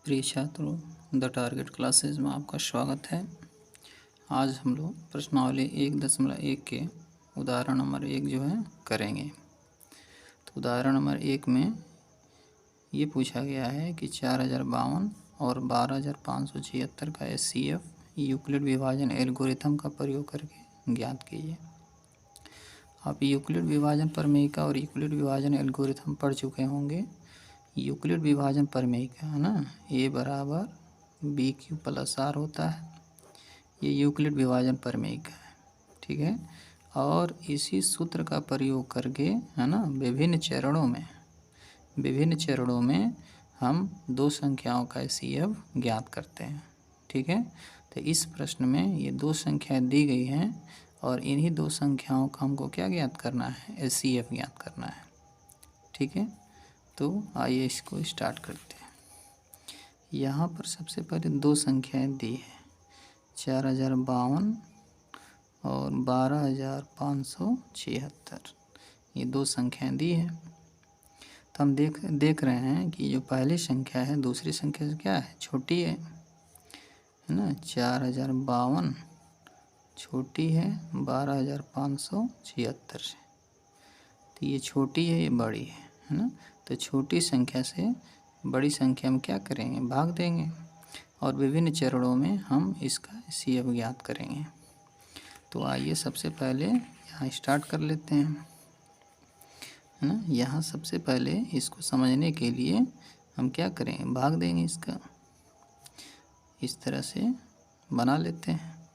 प्रिय छात्रों, the target classes में आपका स्वागत है। आज हम लोग प्रश्नावली 1.1 के उदाहरण नंबर 1 जो है करेंगे। तो उदाहरण नंबर 1 में ये पूछा गया है कि 4052 और 12576 का HCF यूक्लिड विभाजन एल्गोरिथम का प्रयोग करके ज्ञात कीजिए। आप यूक्लिड विभाजन प्रमेयिका और यूक्लिड विभाजन एल्गोरिथम पढ़ चुके होंगे। यूक्लिड विभाजन प्रमेयिका है ना, ए बराबर बी क्यू प्लस आर होता है। ये यूक्लिड विभाजन प्रमेयिका है, ठीक है। और इसी सूत्र का प्रयोग करके है ना विभिन्न चरणों में हम दो संख्याओं का HCF ज्ञात करते हैं, ठीक है। तो इस प्रश्न में ये दो संख्याएं दी गई हैं और इन्हीं दो संख्याओं का हमको क्या ज्ञात करना है, HCF ज्ञात करना है, ठीक है। तो आइए इसको स्टार्ट करते हैं। यहाँ पर सबसे पहले दो संख्याएं दी है, 4052 और 12576। ये दो संख्याएं दी है। तो हम देख रहे हैं कि जो पहली संख्या है दूसरी संख्या से क्या है, छोटी है ना। 4052 छोटी है 12576 से। तो ये छोटी है, ये बड़ी है ना। तो छोटी संख्या से बड़ी संख्या में क्या करेंगे, भाग देंगे और विभिन्न चरणों में हम इसका HCF ज्ञात करेंगे। तो आइए सबसे पहले यहाँ स्टार्ट कर लेते हैं, है ना। यहाँ सबसे पहले इसको समझने के लिए हम क्या करेंगे, भाग देंगे इसका, इस तरह से बना लेते हैं।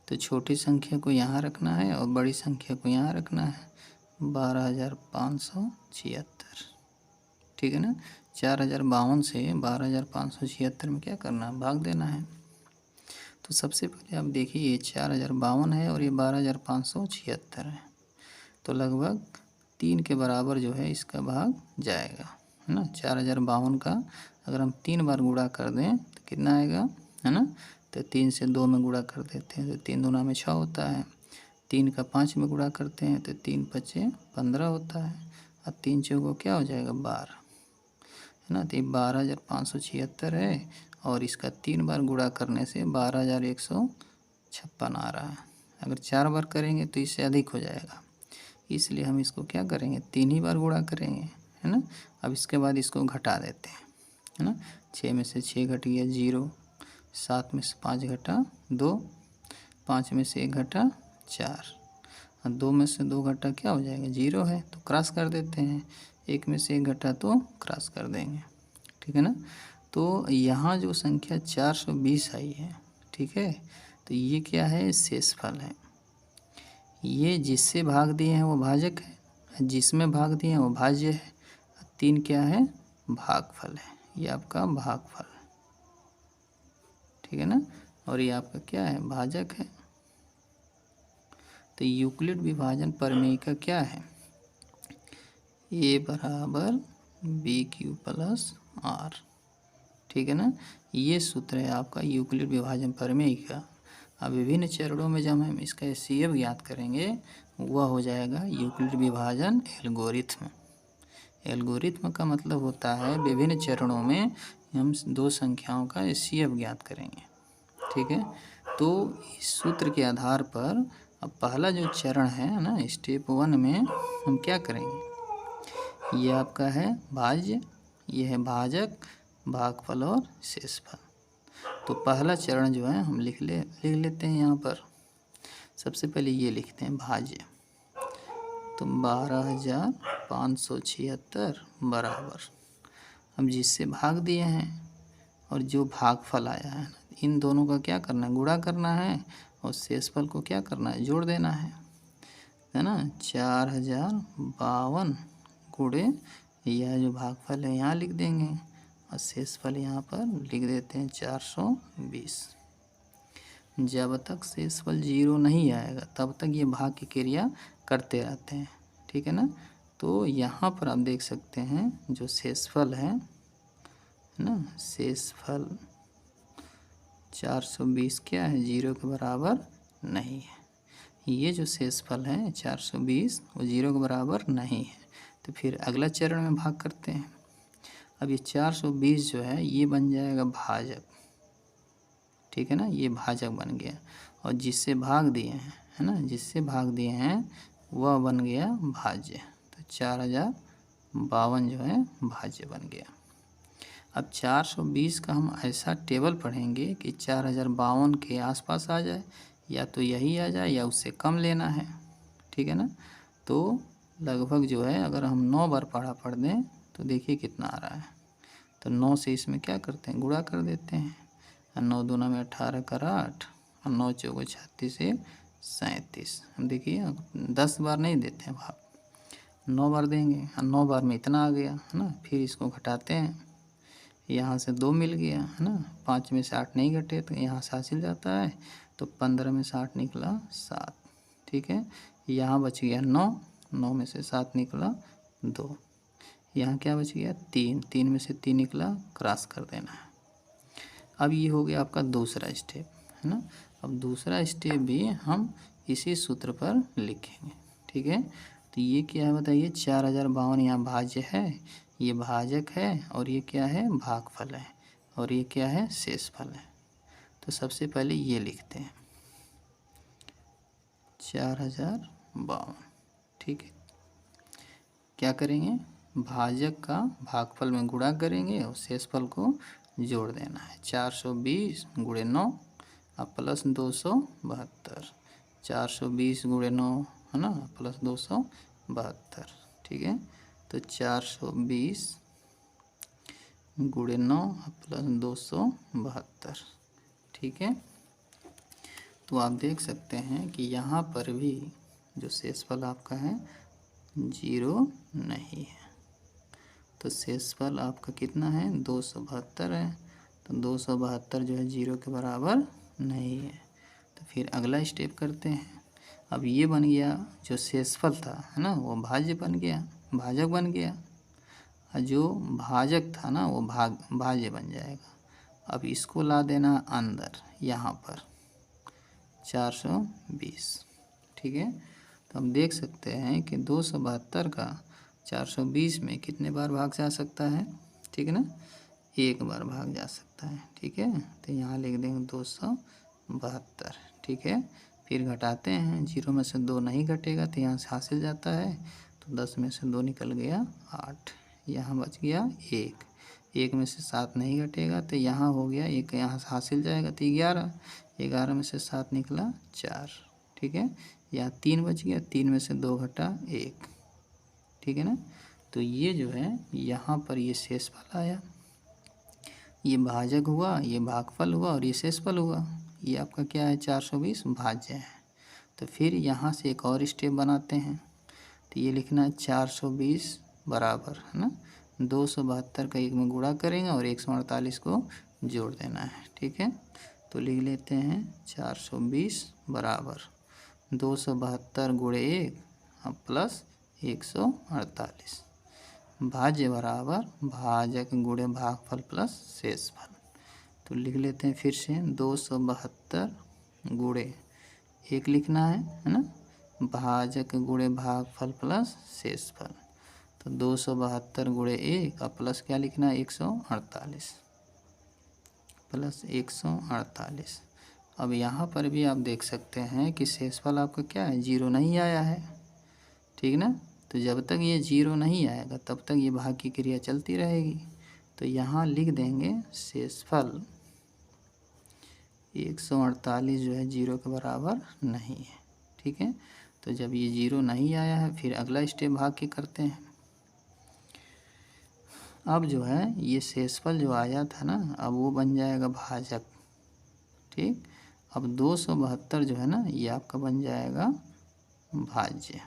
तो छोटी संख्या को यहाँ रखना है और बड़ी संख्या को यहाँ रखना है, 12576, ठीक है ना। 4052 से 12576 में क्या करना है, भाग देना है। तो सबसे पहले आप देखिए ये 4052 है और ये 12576 है। तो लगभग 3 के बराबर जो है इसका भाग जाएगा, है ना। 4052 का अगर हम 3 बार गुणा कर दें तो कितना आएगा, है ना। तो 3 से 2 में गुणा कर देते हैं तो 3 दूना में 6 होता है। 3 का 5 में गुणा करते हैं तो 3 पचे 15 होता है और 3 चौको क्या हो जाएगा, 12, है ना। तो ये 12576 है और इसका 3 बार गुणा करने से 12156 आ रहा है। अगर 4 बार करेंगे तो इससे अधिक हो जाएगा, इसलिए हम इसको क्या करेंगे, 3 ही बार गुणा करेंगे, है ना। अब इसके बाद इसको घटा देते हैं, है ना। 6 में से 6 घट गया 0, 7 में से 5 घटा 2, 5 में से 1 घटा 4 और 2 में से 2 घटा क्या हो जाएगा, 0 है। तो क्रॉस कर देते हैं, 1 में से 1 घटा तो क्रॉस कर देंगे, ठीक है ना। तो यहाँ जो संख्या 420 आई है, ठीक है। तो ये क्या है, शेषफल है। ये जिससे भाग दिए हैं वो भाजक है, जिसमें भाग दिए हैं वो भाज्य है। 3 क्या है, भागफल है। ये आपका भागफल, ठीक है ना। और ये आपका क्या है, भाजक है। तो यूक्लिड विभाजन प्रमेयिका क्या है, ए बराबर बी क्यू प्लस आर, ठीक है ना। ये सूत्र है आपका यूक्लिड विभाजन प्रमेयिका। अब विभिन्न चरणों में जब हम इसका HCF ज्ञात करेंगे वह हो जाएगा यूक्लिड विभाजन एल्गोरिथम। एल्गोरिथम का मतलब होता है विभिन्न चरणों में हम दो संख्याओं का HCF ज्ञात करेंगे, ठीक है। तो इस सूत्र के आधार पर अब पहला जो चरण है ना, स्टेप 1 में हम क्या करेंगे, ये आपका है भाज्य, ये है भाजक, भागफल और शेषफल। तो पहला चरण जो है हम लिख लेते हैं यहाँ पर। सबसे पहले ये लिखते हैं भाज्य, तो 12576 बराबर, हम जिससे भाग दिए हैं और जो भागफल आया है इन दोनों का क्या करना है, गुणा करना है और शेषफल को क्या करना है, जोड़ देना है ना। 4052 गुणे यह जो भागफल है यहाँ लिख देंगे और शेषफल यहाँ पर लिख देते हैं 420। जब तक शेषफल 0 नहीं आएगा तब तक ये भाग की क्रिया करते रहते हैं, ठीक है ना। तो यहाँ पर आप देख सकते हैं जो शेषफल है ना, शेषफल 420 क्या है, 0 के बराबर नहीं है। ये जो शेषफल है 420 वो 0 के बराबर नहीं है। तो फिर अगला चरण में भाग करते हैं। अब ये 420 जो है ये बन जाएगा भाजक, ठीक है ना, ये भाजक बन गया। और जिससे भाग दिए हैं, है ना, जिससे भाग दिए हैं वह बन गया भाज्य। तो 4052 जो है भाज्य बन गया। अब 420 का हम ऐसा टेबल पढ़ेंगे कि 4052 के आसपास आ जाए, या तो यही आ जाए या उससे कम लेना है, ठीक है ना। तो लगभग जो है अगर हम 9 बार पढ़ दें तो देखिए कितना आ रहा है। तो 9 से इसमें क्या करते हैं, गुणा कर देते हैं। 9 दूना में 18 कर 8 और 9 चौको 36 से 37। देखिए 10 बार नहीं देते हैं भाग, 9 बार देंगे। 9 बार में इतना आ गया, है ना। फिर इसको घटाते हैं, यहाँ से 2 मिल गया, है ना। 5 में से 8 नहीं घटे तो यहाँ से हासिल जाता है। तो 15 में से 8 निकला 7, ठीक है। यहाँ बच गया 9, 9 में से 7 निकला 2। यहाँ क्या बच गया 3, 3 में से 3 निकला, क्रॉस कर देना है। अब ये हो गया आपका दूसरा स्टेप, है ना। अब दूसरा स्टेप भी हम इसी सूत्र पर लिखेंगे, ठीक है। तो ये क्या है बताइए, 4052 यहाँ भाज्य है, ये भाजक है, और ये क्या है भागफल है, और ये क्या है शेषफल है। तो सबसे पहले ये लिखते हैं 4052, ठीक है। क्या करेंगे, भाजक का भागफल में गुणा करेंगे और शेषफल को जोड़ देना है। 420 गुणे 9 अब प्लस 272, 420 गुणे 9 है ना, प्लस 272, ठीक है। तो 420 गुणे 9 प्लस 272, ठीक है। तो आप देख सकते हैं कि यहाँ पर भी जो शेषफल आपका है 0 नहीं है। तो शेषफल आपका कितना है 272 है। तो 272 जो है 0 के बराबर नहीं है। तो फिर अगला स्टेप करते हैं। अब ये बन गया जो शेषफल था, है ना, वो भाज्य बन गया, भाजक बन गया। और जो भाजक था ना वो भाज्य बन जाएगा। अब इसको ला देना अंदर यहाँ पर 420, ठीक है। तो हम देख सकते हैं कि 272 का 420 में कितने बार भाग जा सकता है, ठीक है ना, एक बार भाग जा सकता है, ठीक है। तो यहाँ लिख देंगे 272, ठीक है। फिर घटाते हैं, 0 में से 2 नहीं घटेगा तो यहाँ से हासिल जाता है। तो 10 में से 2 निकल गया 8, यहाँ बच गया 1, 1 में से 7 नहीं घटेगा तो यहाँ हो गया 1, यहाँ से हासिल जाएगा तो 11, 11 में से 7 निकला 4, ठीक है। यहाँ 3 बच गया, 3 में से 2 घटा 1, ठीक है ना। तो ये जो है यहाँ पर ये शेषफल आया, ये भाजक हुआ, ये भागफल हुआ और ये शेषफल हुआ। ये आपका क्या है 420 भाज्य है। तो फिर यहाँ से एक और स्टेप बनाते हैं। तो ये लिखना है 420 बराबर, है ना, 272 का एक में गुणा करेंगे और 148 को जोड़ देना है, ठीक है। तो लिख लेते हैं 420 बराबर 272 गुणे 1 प्लस 148, भाज्य बराबर भाजक गुणे भागफल प्लस शेषफल। तो लिख लेते हैं फिर से 272 गुणे 1 लिखना है ना, भाजक गुणे भागफल प्लस शेषफल। तो 272 गुणे 1 और प्लस क्या लिखना है 148, प्लस 148। अब यहाँ पर भी आप देख सकते हैं कि शेषफल आपका क्या है 0 नहीं आया है, ठीक ना। तो जब तक ये 0 नहीं आएगा तब तक ये भाग की क्रिया चलती रहेगी। तो यहाँ लिख देंगे शेषफल 148 जो है 0 के बराबर नहीं है, ठीक है। तो जब ये 0 नहीं आया है फिर अगला स्टेप भाग के करते हैं। अब जो है ये शेषफल जो आया था ना अब वो बन जाएगा भाजक, ठीक। अब 272 जो है ना ये आपका बन जाएगा भाज्य,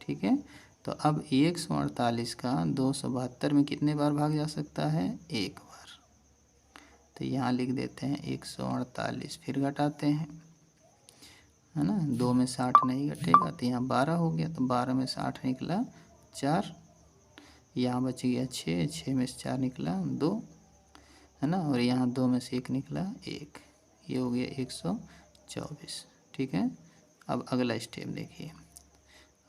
ठीक है। तो अब 148 का 272 में कितने बार भाग जा सकता है, एक बार। तो यहाँ लिख देते हैं 148, फिर घटाते हैं, है ना, 2 में से 8 नहीं घटेगा तो यहाँ 12 हो गया। तो 12 में से 8 निकला 4, यहाँ बच गया 6, 6 में से 4 निकला 2, है ना, और यहाँ 2 में से 1 निकला 1, ये हो गया 124, ठीक है। अब अगला स्टेप देखिए।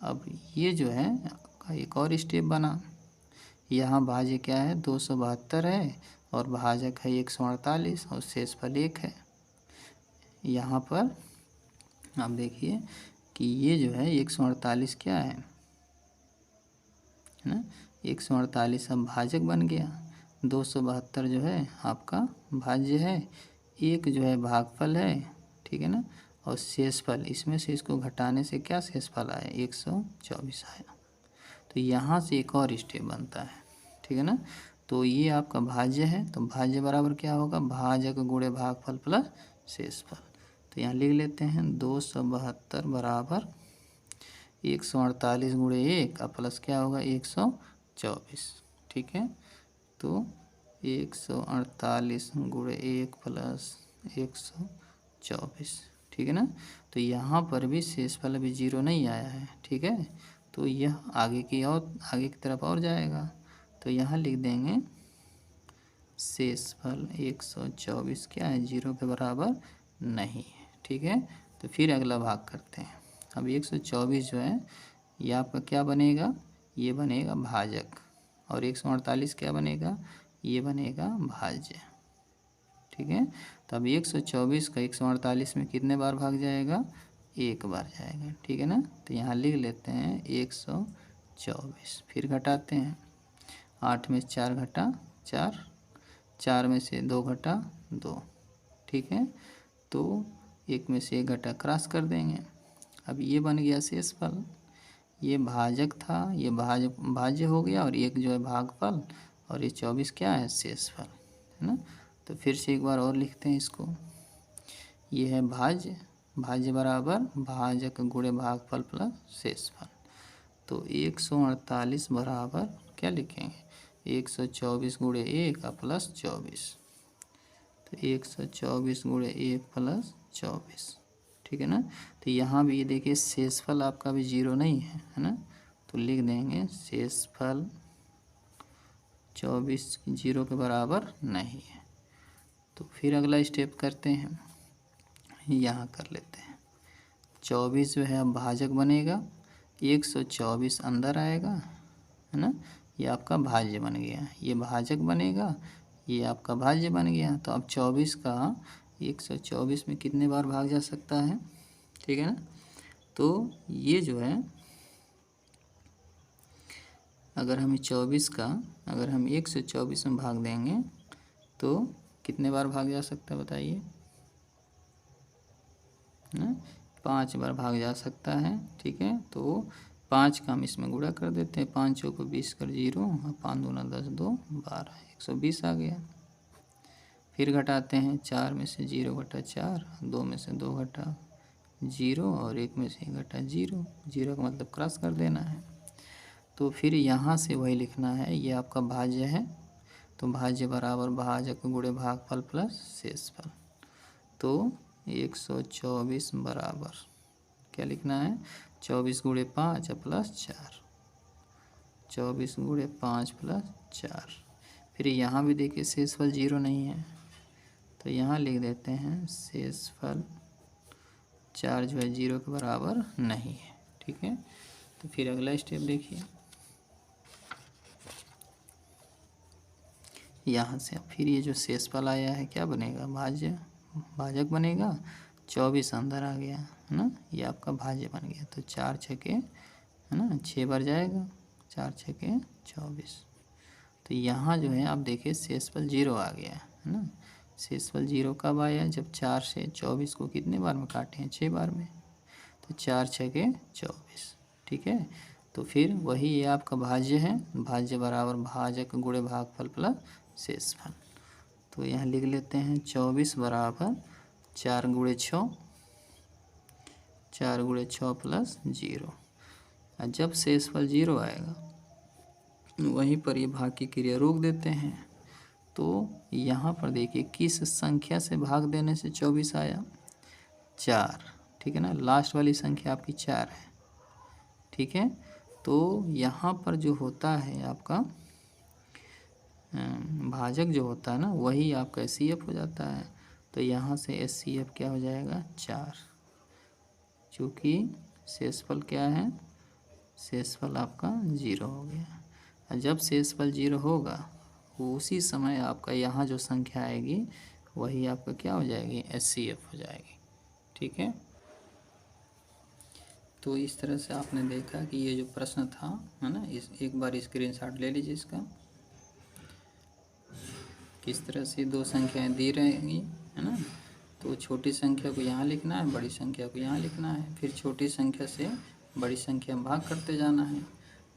अब ये जो है आपका एक और स्टेप बना, यहाँ भाज्य क्या है 272 है और भाजक है 148 और शेषफल 1 है। यहाँ पर आप देखिए कि ये जो है 148 क्या है ना, 148 अब भाजक बन गया, 272 जो है आपका भाज्य है, 1 जो है भागफल है, ठीक है ना, और शेषफल इसमें से इसको घटाने से क्या शेषफल आया 124 आया। तो यहाँ से एक और स्टेप बनता है, ठीक है ना। तो ये आपका भाज्य है, तो भाज्य बराबर क्या होगा भाजक गुणे भागफल प्लस शेषफल। तो यहाँ लिख लेते हैं 272 बराबर 148 गुणे 1 और प्लस क्या होगा 124, ठीक है। तो 148 गुणे 1 प्लस 124, ठीक है ना। तो यहाँ पर भी शेषफल अभी 0 नहीं आया है, ठीक है। तो यह आगे की तरफ और जाएगा। तो यहाँ लिख देंगे शेषफल 124 क्या है 0 के बराबर नहीं है, ठीक है। तो फिर अगला भाग करते हैं। अब 124 जो है ये आपका क्या बनेगा, ये बनेगा भाजक, और 148 क्या बनेगा, ये बनेगा भाज्य, ठीक है। तो अब 124 का 148 में कितने बार भाग जाएगा, एक बार जाएगा, ठीक है ना। तो यहाँ लिख लेते हैं 124, फिर घटाते हैं 8 में 4 घटा 4, 4 में से 2 घटा 2, ठीक है। तो 1 में से 1 घटा क्रॉस कर देंगे। अब ये बन गया शेषफल, ये भाजक था, ये भाज्य हो गया, और एक जो है भागफल, और ये 24 क्या है शेषफल, है ना। तो फिर से एक बार और लिखते हैं इसको, ये है भाज्य, भाज्य बराबर भाजक गुणे भागफल प्लस शेषफल। तो 148 बराबर क्या लिखेंगे 124 गुणे 1 प्लस 24, तो 124 गुणे 1 प्लस 24, ठीक है ना। तो यहाँ भी ये देखिए शेषफल आपका भी 0 नहीं है, है ना। तो लिख देंगे शेषफल 24 0 के बराबर नहीं है। तो फिर अगला स्टेप करते हैं, यहाँ कर लेते हैं 24 जो है अब भाजक बनेगा, 124 अंदर आएगा, है ना, ये आपका भाज्य बन गया, ये भाजक बनेगा, ये आपका भाज्य बन गया। तो अब 24 का 124 में कितने बार भाग जा सकता है, ठीक है ना। तो ये जो है अगर हम 24 का अगर हम 124 में भाग देंगे तो कितने बार भाग जा सकता है बताइए, ना 5 बार भाग जा सकता है, ठीक है। तो 5 का हम इसमें गुणा कर देते हैं, 5 चौको 20 कर 0 और 5 दूना 10 2 12 120 आ गया। फिर घटाते हैं 4 में से 0 घटा 4, 2 में से 2 घटा 0 और 1 में से घटा 0, 0 का मतलब क्रॉस कर देना है। तो फिर यहाँ से वही लिखना है, ये आपका भाज्य है, तो भाज्य बराबर भाजक गुणे भागफल प्लस शेषफल। तो 124 बराबर क्या लिखना है 24 गुणे 5 प्लस 4, 24 गुणे 5 प्लस 4। फिर यहाँ भी देखिए शेषफल 0 नहीं है, तो यहाँ लिख देते हैं शेषफल 4 जो है 0 के बराबर नहीं है, ठीक है। तो फिर अगला स्टेप देखिए, यहाँ से फिर ये जो शेषफल आया है क्या बनेगा भाजक बनेगा, 24 अंदर आ गया, है ना, ये आपका भाज्य बन गया। तो 4 छके है ना 6 बार जाएगा, 4 छके 24। तो यहाँ जो है आप देखिए शेषफल 0 आ गया, है ना। शेषफल 0 कब आया जब 4 से 24 को कितने बार में काटे हैं 6 बार में, तो 4 छके 24, ठीक है। तो फिर वही ये आपका भाज्य है, भाज्य बराबर भाजक गुणे भागफल प्लस शेषफल। तो यहाँ लिख लेते हैं 24 बराबर 4 गुणे 6, 4 गुणे 6 प्लस 0। और जब शेषफल 0 आएगा वहीं पर ये भाग की क्रिया रोक देते हैं। तो यहाँ पर देखिए किस संख्या से भाग देने से 24 आया 4, ठीक है ना, लास्ट वाली संख्या आपकी 4 है, ठीक है। तो यहाँ पर जो होता है आपका भाजक जो होता है ना वही आपका SCF हो जाता है। तो यहाँ से SCF क्या हो जाएगा 4, चूँकि शेषफल क्या है शेषफल आपका 0 हो गया। जब शेषफल 0 होगा उसी समय आपका यहाँ जो संख्या आएगी वही आपका क्या हो जाएगी, HCF हो जाएगी। ठीक है, तो इस तरह से आपने देखा कि ये जो प्रश्न था, है ना, इस एक बार स्क्रीनशॉट ले लीजिए इसका। किस तरह से दो संख्याएं दी रहेंगी, है ना, तो छोटी संख्या को यहाँ लिखना है, बड़ी संख्या को यहाँ लिखना है, फिर छोटी संख्या से बड़ी संख्या में भाग करते जाना है।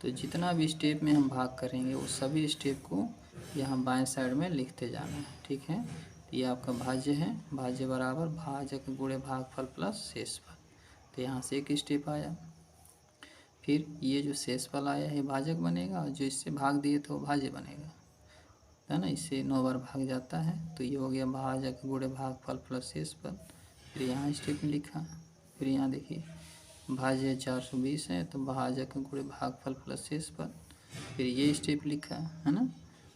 तो जितना भी स्टेप में हम भाग करेंगे वो सभी स्टेप को यहाँ बाएं साइड में लिखते जाना है। ठीक है, तो ये आपका भाज्य है, भाज्य बराबर भाजक गुणे भागफल प्लस शेषफल। तो यहाँ से एक स्टेप आया, फिर ये जो शेषफल आया है भाजक बनेगा और जो इससे भाग दिए तो भाज्य बनेगा, है ना, इससे 9 बार भाग जाता है। तो ये हो गया भाजक गुणे भागफल प्लस शेषफल। फिर यहाँ स्टेप में लिखा, फिर यहाँ देखिए भाज्य 420 है तो भाजक गुणे भागफल प्लस शेषफल, फिर ये स्टेप लिखा, है ना।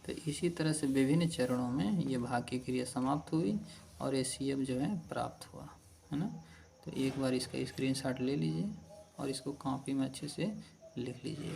तो इसी तरह से विभिन्न चरणों में ये भाग की क्रिया समाप्त हुई और HCF जो है प्राप्त हुआ, है ना। तो एक बार इसका स्क्रीनशॉट ले लीजिए और इसको कॉपी में अच्छे से लिख लीजिए।